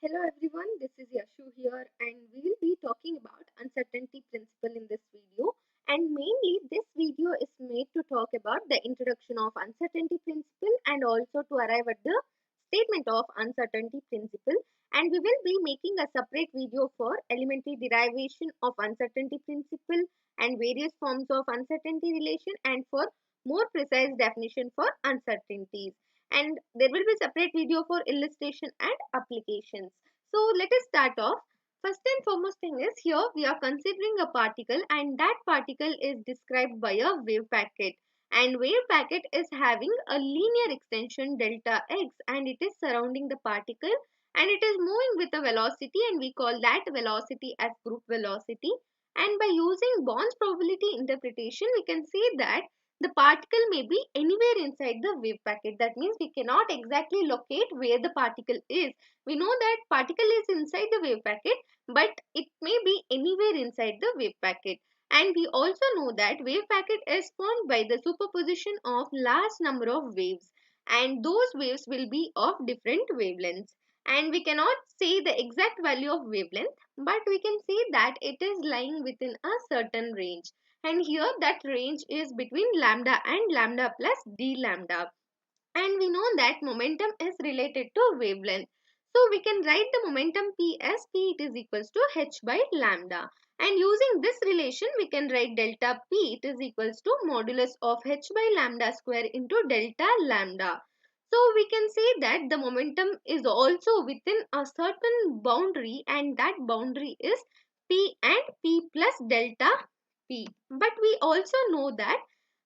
Hello everyone, this is Yashu here and we will be talking about uncertainty principle in this video, and mainly this video is made to talk about the introduction of uncertainty principle and also to arrive at the statement of uncertainty principle, and we will be making a separate video for elementary derivation of uncertainty principle and various forms of uncertainty relation and for more precise definition for uncertainties, and there will be separate video for illustration and applications. So let us start off. First and foremost thing is, here we are considering a particle and that particle is described by a wave packet, and wave packet is having a linear extension delta x and it is surrounding the particle and it is moving with a velocity and we call that velocity as group velocity, and by using Bond's probability interpretation we can say that the particle may be anywhere inside the wave packet. That means we cannot exactly locate where the particle is. We know that particle is inside the wave packet, but it may be anywhere inside the wave packet. And we also know that wave packet is formed by the superposition of large number of waves, and those waves will be of different wavelengths. And we cannot say the exact value of wavelength, but we can say that it is lying within a certain range, and here that range is between lambda and lambda plus d lambda, and we know that momentum is related to wavelength. So we can write the momentum P as P it is equals to h by lambda, and using this relation we can write delta P it is equals to modulus of h by lambda square into delta lambda. So we can say that the momentum is also within a certain boundary, and that boundary is P and P plus delta P. But we also know that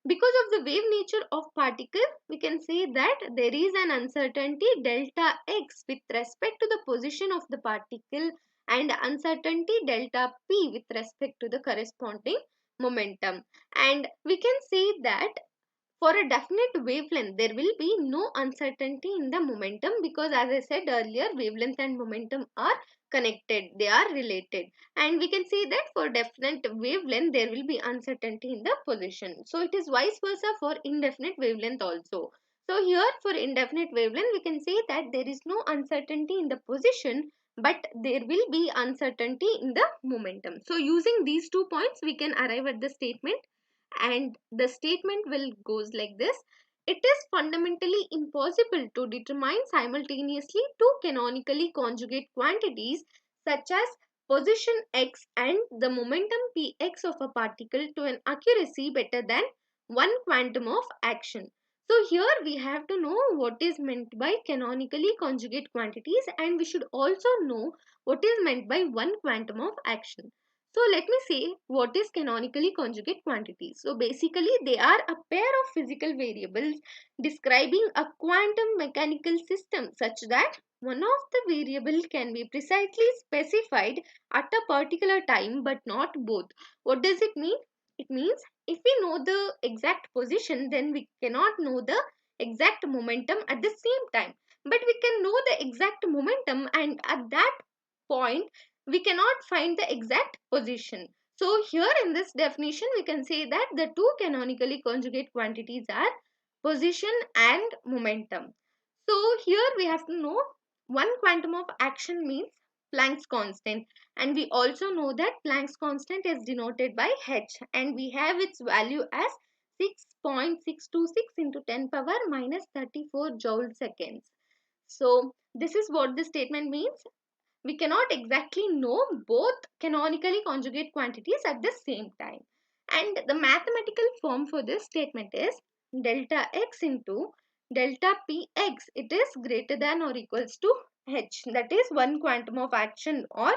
because of the wave nature of particle, we can say that there is an uncertainty delta x with respect to the position of the particle and uncertainty delta p with respect to the corresponding momentum. And we can say that for a definite wavelength, there will be no uncertainty in the momentum because, as I said earlier, wavelength and momentum are connected, they are related. And we can say that for definite wavelength, there will be uncertainty in the position. So, it is vice versa for indefinite wavelength also. So, here for indefinite wavelength, we can say that there is no uncertainty in the position, but there will be uncertainty in the momentum. So, using these 2 points, we can arrive at the statement, and the statement will goes like this: it is fundamentally impossible to determine simultaneously two canonically conjugate quantities such as position x and the momentum px of a particle to an accuracy better than one quantum of action. So here we have to know what is meant by canonically conjugate quantities, and we should also know what is meant by one quantum of action. So let me say what is canonically conjugate quantities. So basically they are a pair of physical variables describing a quantum mechanical system such that one of the variable can be precisely specified at a particular time but not both. What does it mean? It means if we know the exact position, then we cannot know the exact momentum at the same time. But we can know the exact momentum, and at that point we cannot find the exact position. So here in this definition we can say that the two canonically conjugate quantities are position and momentum. So here we have to know one quantum of action means Planck's constant, and we also know that Planck's constant is denoted by h, and we have its value as 6.626 into 10 power minus 34 joule seconds. So this is what the statement means. We cannot exactly know both canonically conjugate quantities at the same time. And the mathematical form for this statement is delta x into delta px. It is greater than or equals to h, that is one quantum of action or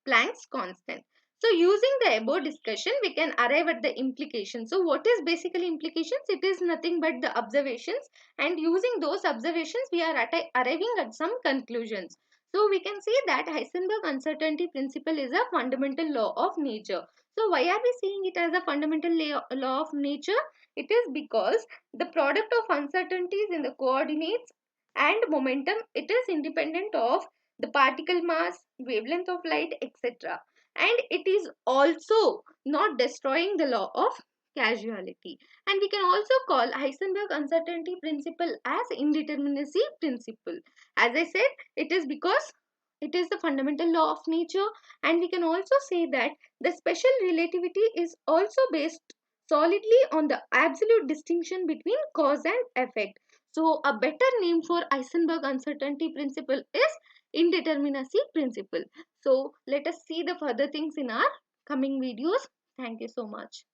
Planck's constant. So using the above discussion, we can arrive at the implication. So what is basically implications? It is nothing but the observations, and using those observations we are arriving at some conclusions. So we can see that Heisenberg uncertainty principle is a fundamental law of nature. So why are we seeing it as a fundamental law of nature? It is because the product of uncertainties in the coordinates and momentum, it is independent of the particle mass, wavelength of light, etc. And it is also not destroying the law of causality. And we can also call Heisenberg uncertainty principle as indeterminacy principle. As I said, it is because It is the fundamental law of nature, and we can also say that the special relativity is also based solidly on the absolute distinction between cause and effect. So a better name for Heisenberg uncertainty principle is indeterminacy principle. So let us see the further things in our coming videos. Thank you so much.